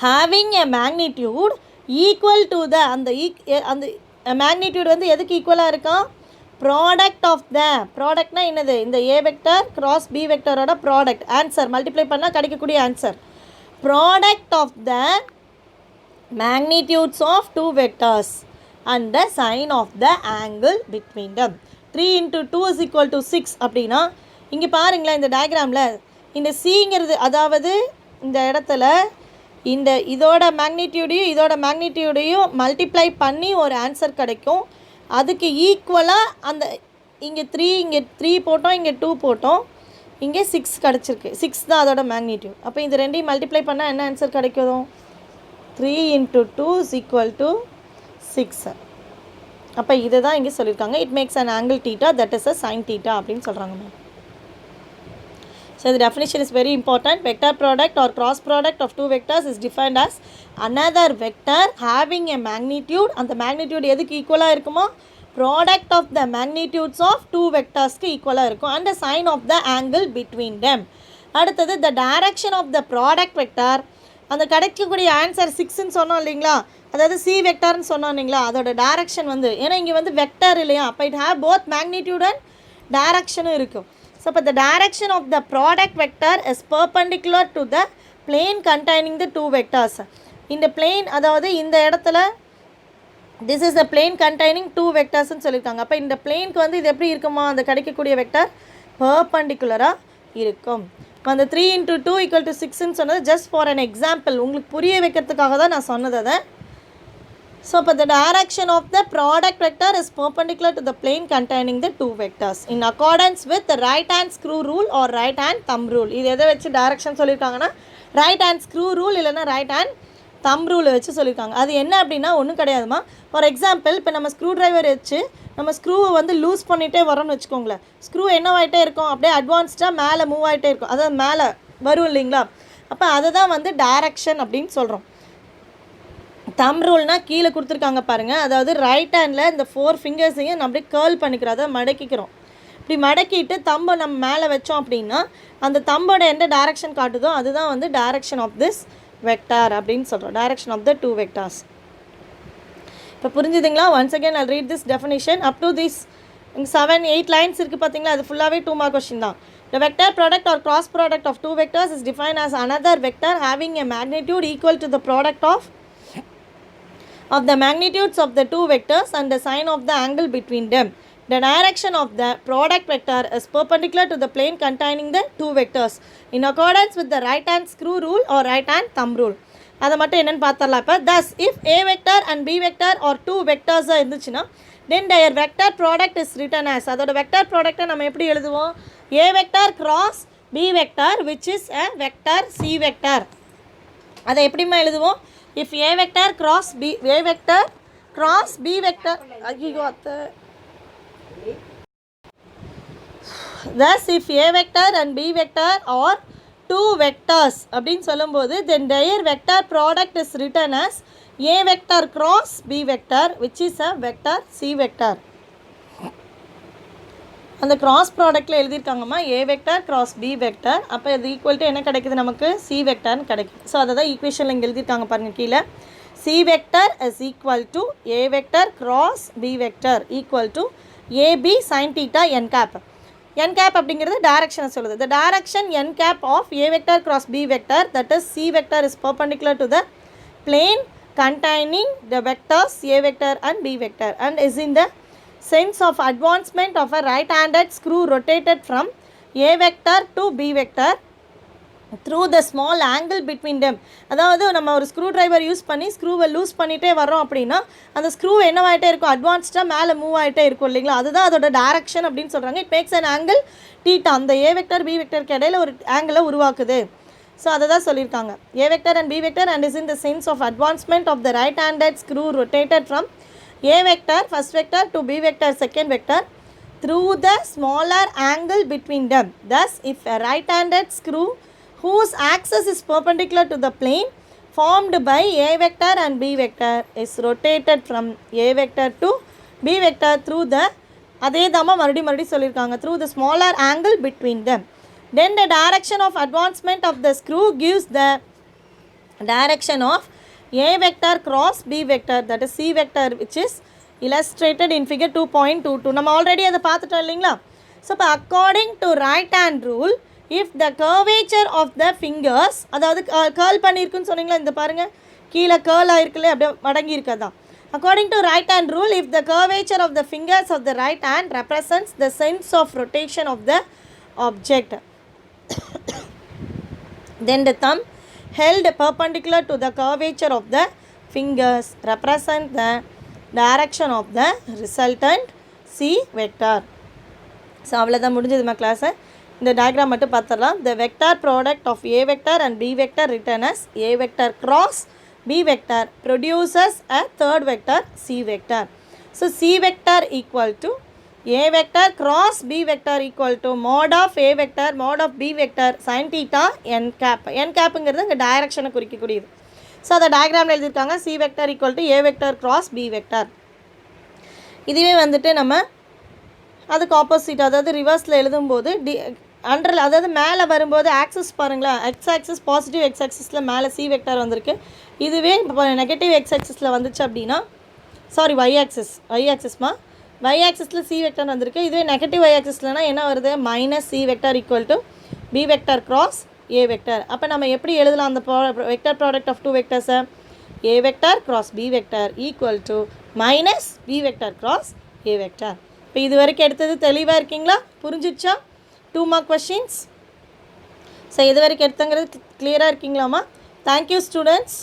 Having a magnitude equal to the அந்த magnitude வந்து எதுக்கு ஈக்குவலாக இருக்கா? ப்ராடக்ட் ஆஃப் த ப்ராடக்ட்னா என்னது இந்த ஏ வெக்டர் கிராஸ் பி வெக்டரோட ப்ராடக்ட் ஆன்சர் மல்டிப்ளை பண்ணால் கிடைக்கக்கூடிய answer product of the magnitudes of two vectors and the sine of the angle between them 3 into 2 is equal to 6 அப்படின்னா இங்கே பாருங்களேன் இந்த டயக்ராமில் இந்த சிங்கிறது அதாவது இந்த இடத்துல இந்த இதோட மேக்னிடியூடையும் மல்டிப்ளை பண்ணி ஒரு ஆன்சர் கிடைக்கும் அதுக்கு ஈக்குவலாக அந்த இங்கே 3 போட்டோம் இங்கே 2 போட்டோம் இங்கே 6 கிடச்சிருக்கு 6 தான் அதோட மேக்னிடியூட் அப்போ இந்த ரெண்டையும் மல்டிப்ளை பண்ணால் என்ன ஆன்சர் கிடைக்கும் 3 into 2 is equal to 6 அப்போ இதை தான் இங்கே சொல்லியிருக்காங்க it makes an angle theta that is a sine theta அப்படின்னு சொல்கிறாங்க ma'am So the definition is very important. Vector product or cross product of two vectors is defined as another vector having a magnitude and the magnitude எதுக்கு ஈக்குவலாக இருக்குமோ product of the magnitudes of two vectorsக்கு ஈக்குவலாக இருக்கும் and the sign of the angle between them. அடுத்தது the direction of the product vector அந்த கிடைக்கக்கூடிய answer 6ன்னு சொன்னோம் இல்லைங்களா அதாவது சி வெக்டார்னு சொன்னோம் இல்லைங்களா அதோட டைரக்ஷன் வந்து ஏன்னா இங்கே வந்து வெக்டர் இல்லையா அப்போ it have both magnitude and டைரக்ஷனும் இருக்கும் ஸோ இப்போ the direction of the product vector is perpendicular to the plane containing the two vectors இந்த பிளேன் அதாவது இந்த இடத்துல this is the plane containing two வெக்டர்ஸ்ன்னு சொல்லியிருக்காங்க அப்போ இந்த பிளேனுக்கு வந்து இது எப்படி இருக்குமா அந்த கிடைக்கக்கூடிய வெக்டர் பெர்பெண்டிகுலராக இருக்கும் அந்த 3 into 2 equal to 6ன்னு சொன்னது ஜஸ்ட் ஃபார் அன் எக்ஸாம்பிள் உங்களுக்கு புரிய வைக்கிறதுக்காக தான் நான் சொன்னது அதை ஸோ இப்போ the direction of the product vector is perpendicular to the plane containing the two vectors in accordance with the right hand screw rule or right hand thumb rule இது எதை வச்சு டைரக்ஷன் சொல்லியிருக்காங்கன்னா ரைட் ஹேண்ட் ஸ்க்ரூ ரூல் இல்லைன்னா right hand தம் rule வச்சு சொல்லியிருக்காங்க அது என்ன அப்படின்னா ஒன்றும் கிடையாதுமா ஃபார் எக்ஸாம்பிள் இப்போ நம்ம ஸ்க்ரூ ட்ரைவர் வச்சு நம்ம ஸ்க்ரூவை வந்து லூஸ் பண்ணிகிட்டே வரோம்னு வச்சுக்கோங்களேன் ஸ்க்ரூ என்னவாகிட்டே இருக்கும் அப்படியே அட்வான்ஸ்டாக மேலே மூவ் ஆகிட்டே இருக்கும் அதாவது மேலே வரும் இல்லைங்களா அப்போ அதை தான் வந்து டைரக்ஷன் அப்படின்னு சொல்கிறோம் தம் ரூல்னால் கீழே கொடுத்துருக்காங்க பாருங்கள் அதாவது ரைட் ஹேண்டில் இந்த 4 ஃபிங்கர்ஸையும் நம்ம அப்படியே கேர்ள் பண்ணிக்கிறோம் அதை மடக்கிக்கிறோம் இப்படி மடக்கிட்டு தம்பை நம்ம மேலே வச்சோம் அப்படின்னா அந்த தம்போட எந்த டைரக்ஷன் காட்டுதோ அதுதான் வந்து டைரக்ஷன் ஆஃப் திஸ் வெக்டார் அப்படின்னு சொல்கிறோம் direction of the two vectors இப்போ புரிஞ்சுதுங்களா once again I read this definition up to this 7-8 lines இருக்குது பார்த்தீங்களா அது ஃபுல்லாகவே 2 மார்க் கொஸ்டின் தான் The vector product or cross product of two vectors is defined as another vector having a magnitude equal to the product of the magnitudes of the two vectors and the sign of the angle between them. The direction of the product vector is perpendicular to the plane containing the two vectors in accordance with the right hand screw rule or right hand thumb rule. அதை மட்டும் என்னென்னு பார்த்தரலாம் இப்போ thus if a vector and b vector or two vectors இருந்துச்சுன்னா then their vector product is written as அதோட vector product நம்ம எப்படி எழுதுவோம் a vector cross b vector which is a vector c vector அதை எப்படிமா எழுதுவோம் if a vector cross b vector ஐயோ அத்தை thus if a vector and b vector are two vectors அப்படின்னு சொல்லும்போது then their vector product is written as a vector cross b vector which is a vector c vector அந்த cross ப்ராடக்ட்டில் எழுதியிருக்காங்கம்மா a vector cross b vector அப்போ இது equal to என்ன கிடைக்குது நமக்கு சி வெக்டர்னு கிடைக்குது ஸோ அதை தான் ஈக்குவேஷனில் இங்கே எழுதியிருக்காங்க பாருங்கள் கீழே c vector is equal to a vector cross b vector equal to a b sine theta n cap n cap அப்படிங்கிறது டைரக்ஷனை சொல்லுது the direction n cap of A vector cross b vector that is c vector is perpendicular to the plane containing the vectors a vector and b vector and is in the sense of advancement of a right-handed screw rotated from a vector to b vector through the small angle between them. அதாவது நம்ம ஒரு screw driver use பண்ணி ஸ்க்ரூவை loose பண்ணிகிட்டே வரோம் அப்படின்னா அந்த screw என்னவாகிட்டே இருக்கும் அட்வான்ஸ்டாக மேலே மூவ் ஆகிட்டே இருக்கும் இல்லைங்களா அதுதான் அதோட டைரக்ஷன் அப்படின்னு சொல்கிறாங்க it makes an angle theta அந்த ஏ வெக்டர் பி வெக்டருக்கு இடையில ஒரு ஆங்கிளை உருவாக்குது ஸோ அதை தான் சொல்லியிருக்காங்க a vector and B vector and is in the sense of advancement of the right handed screw rotated from a vector first vector to b vector second vector through the smaller angle between them. Thus if a right handed screw whose axis is perpendicular to the plane formed by a vector and b vector is rotated from a vector to b vector through the அதே தாமா மறுபடி சொல்லியிருக்காங்க through the smaller angle between them, then the direction of advancement of the screw gives the direction of a vector cross b vector that is c vector which is illustrated in figure 2.22. நம்ம already அதை பார்த்துட்டோம் இல்லைங்களா? So இப்போ according to right hand rule if the curvature of the fingers, அதாவது curl பண்ணியிருக்குன்னு சொன்னீங்களா, இந்த பாருங்கள் கீழே கேர்ள் ஆகிருக்குல்ல, அப்படியே மடங்கி இருக்கதான். According to right hand rule, if the curvature of the fingers of the right hand represents the sense of rotation of the object, then the thumb held perpendicular to the curvature of the fingers represent the direction of the resultant C vector. So அவ்வளோதான் முடிஞ்சதுமா கிளாஸை. இந்த diagram மட்டும் பார்த்துடலாம். The vector product of A vector and B vector written as A vector cross B vector produces a third vector C vector. So C vector equal to A vector cross B vector equal to mod of A vector mod of B vector sin theta n cap. n capங்கிறது இங்கே டைரக்ஷனை குறிக்கக்கூடியது. So அதை டயக்ராமில் எழுதியிருக்காங்க. C vector equal to A vector cross B vector. இதுவே வந்துட்டு நம்ம அதுக்கு opposite, அதாவது ரிவர்ஸில் எழுதும்போது அண்டர், அதாவது மேலே வரும்போது ஆக்சிஸ் பாருங்களேன், எக்ஸ் ஆக்சிஸ் பாசிட்டிவ் எக்ஸ் ஆக்சிஸில் மேலே சி வெக்டார் வந்திருக்கு. இதுவே இப்போ நெகட்டிவ் எக்ஸ் ஆக்சிஸில் வந்துச்சு அப்படின்னா, சாரி ஒய் ஆக்சிஸ்மா ஒய் ஆக்சிஸில் சி வெக்டார் வந்திருக்கு. இதுவே நெகட்டிவ் ஒய் ஆக்சிஸ்லனா என்ன வருது, minus c vector equal to B vector cross a vector. அப்போ நம்ம எப்படி எழுதலாம் அந்த வெக்டார் ப்ராடக்ட் ஆஃப் டூ வெக்டர்ஸை, a vector cross b vector equal to minus b vector cross a vector. இப்போ இது வரைக்கும் எடுத்தது தெளிவாக இருக்கீங்களா, புரிஞ்சிடுச்சா? 2 mark questions. ஸோ இது வரைக்கும் எடுத்தங்கிறது கிளியராக இருக்கீங்களாம்மா? Thank you students.